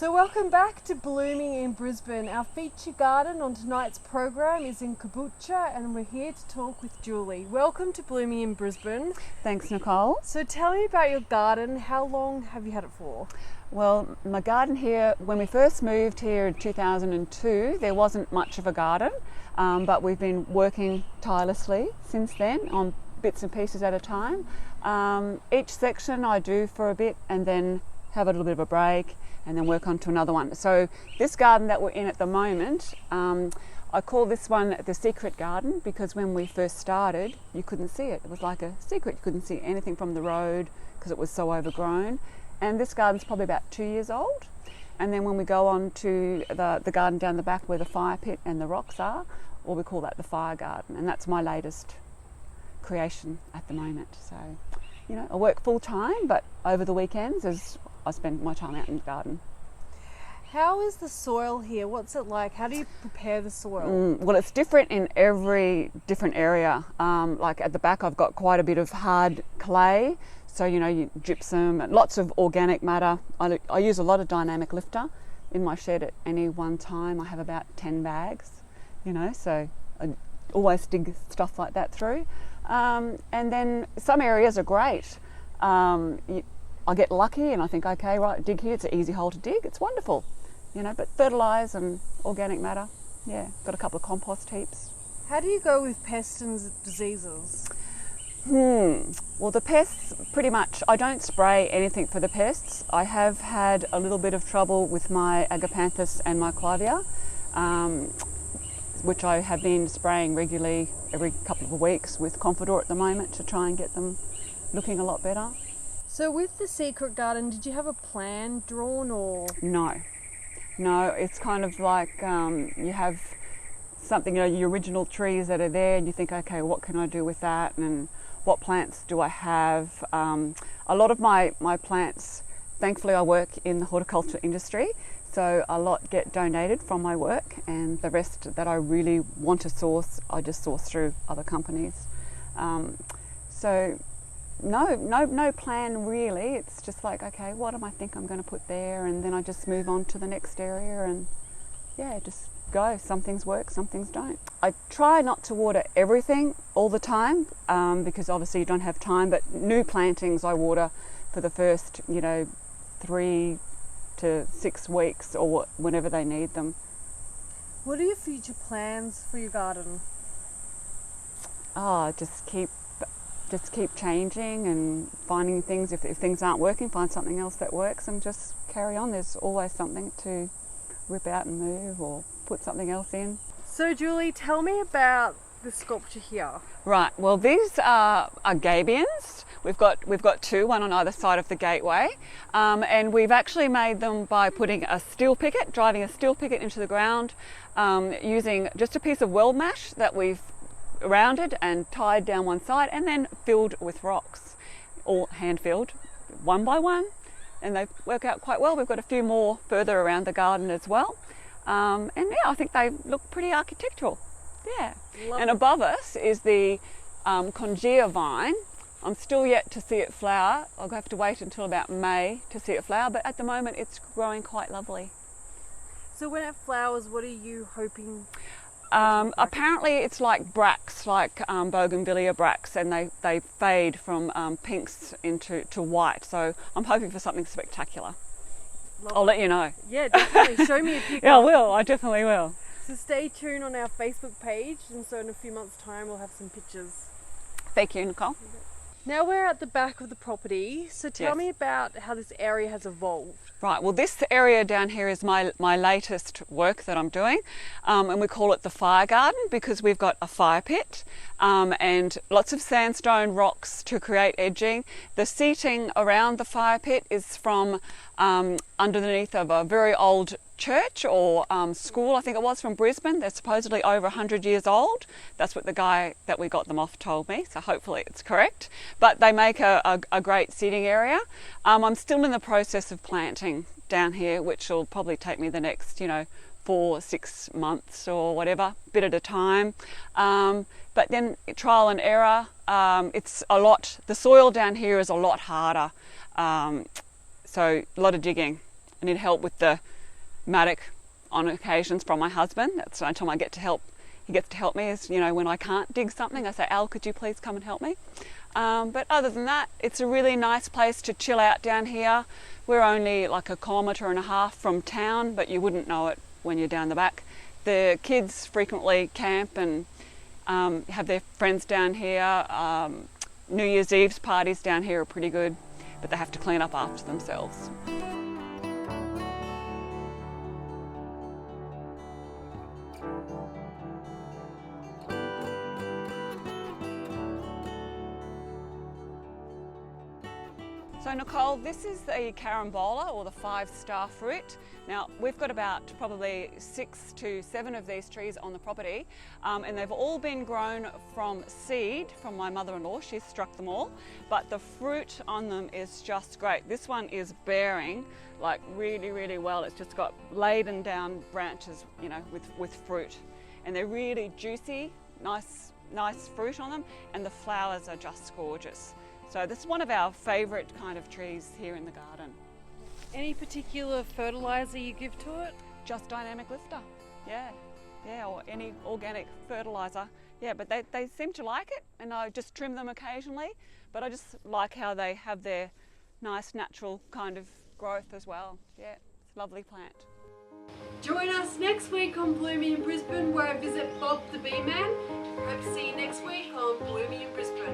So welcome back to Blooming in Brisbane. Our feature garden on tonight's program is in Caboolture and we're here to talk with Julie. Welcome to Blooming in Brisbane. Thanks, Nicole. So tell me about your garden. How long have you had it for? Well, my garden here, when we first moved here in 2002, there wasn't much of a garden, but we've been working tirelessly since then on bits and pieces at a time. Each section I do for a bit and then have a little bit of a break and then work on to another one. So this garden that we're in at the moment, I call this one the secret garden because when we first started, you couldn't see it. It was like a secret. You couldn't see anything from the road because it was so overgrown. And this garden's probably about 2 years old. And then when we go on to the garden down the back where the fire pit and the rocks are, or we call that the fire garden. And that's my latest creation at the moment. So, you know, I work full time, but over the weekends I spend my time out in the garden. How is the soil here? What's it like? How do you prepare the soil? Well, it's different in every different area. Like at the back, I've got quite a bit of hard clay. So, you know, gypsum, and lots of organic matter. I use a lot of dynamic lifter in my shed at any one time. I have about 10 bags, you know, so I always dig stuff like that through. And then some areas are great. I get lucky and I think, okay, right, dig here. It's an easy hole to dig. It's wonderful, you know, but fertilise and organic matter. Yeah, got a couple of compost heaps. How do you go with pests and diseases? Well, the pests, pretty much, I don't spray anything for the pests. I have had a little bit of trouble with my agapanthus and my clavia, which I have been spraying regularly every couple of weeks with Confidor at the moment to try and get them looking a lot better. So with the secret garden, did you have a plan drawn or? No, it's kind of like you have something, you know, your original trees that are there and you think, okay, what can I do with that and what plants do I have? A lot of my plants, thankfully I work in the horticulture industry, so a lot get donated from my work and the rest that I really want to source, I just source through other companies. So no plan really. It's just like, okay, what am I think I'm going to put there, and then I just move on to the next area and yeah, just go. Some things work, some things don't. I try not to water everything all the time because obviously you don't have time, but new plantings I water for the first, you know, 3 to 6 weeks or whenever they need them. What are your future plans for your garden? Just keep changing and finding things. If things aren't working, find something else that works and just carry on. There's always something to rip out and move or put something else in. So Julie, tell me about the sculpture here. Right, well these are gabions. We've got two, one on either side of the gateway, and we've actually made them by putting driving a steel picket into the ground, using just a piece of weld mash that we've rounded and tied down one side and then filled with rocks, all hand filled one by one, and they work out quite well. We've got a few more further around the garden as well, and yeah, I think they look pretty architectural. Yeah. And above us is the congia vine. I'm still yet to see it flower. I'll have to wait until about May to see it flower, but at the moment it's growing quite lovely. So when it flowers, what are you hoping? Apparently it's like bracts, like bougainvillea bracts, and they fade from pinks to white. So I'm hoping for something spectacular. Lovely. I'll let you know. Yeah, definitely. Show me a picture. Yeah, I will. I definitely will. So stay tuned on our Facebook page, and so in a few months' time we'll have some pictures. Thank you, Nicole. Now we're at the back of the property, so tell me about how this area has evolved. Right, well this area down here is my latest work that I'm doing, and we call it the fire garden because we've got a fire pit and lots of sandstone rocks to create edging. The seating around the fire pit is from underneath of a very old church or school, I think it was, from Brisbane. They're supposedly over 100 years old. That's what the guy that we got them off told me, so hopefully it's correct. But they make a great seating area. I'm still in the process of planting down here, which will probably take me the next, 4-6 months or whatever, bit at a time. But then trial and error. It's a lot, the soil down here is a lot harder. So a lot of digging. I need help with the mattock on occasions from my husband. That's the only time I get to help. He gets to help me is, you know, when I can't dig something, I say, Al, could you please come and help me? But other than that, it's a really nice place to chill out down here. We're only like 1.5 kilometres from town, but you wouldn't know it when you're down the back. The kids frequently camp and have their friends down here. New Year's Eve's parties down here are pretty good, but they have to clean up after themselves. So Nicole, this is the Carambola, or the 5-star fruit. Now we've got about probably 6 to 7 of these trees on the property, and they've all been grown from seed from my mother-in-law. She's struck them all, but the fruit on them is just great. This one is bearing like really well. It's just got laden down branches, you know, with fruit, and they're really juicy, nice fruit on them, and the flowers are just gorgeous. So this is one of our favourite kind of trees here in the garden. Any particular fertiliser you give to it? Just dynamic lifter, yeah, or any organic fertiliser. Yeah, but they seem to like it, and I just trim them occasionally, but I just like how they have their nice natural kind of growth as well. Yeah, it's a lovely plant. Join us next week on Blooming in Brisbane, where I visit Bob the Bee Man. Hope to see you next week on Blooming in Brisbane.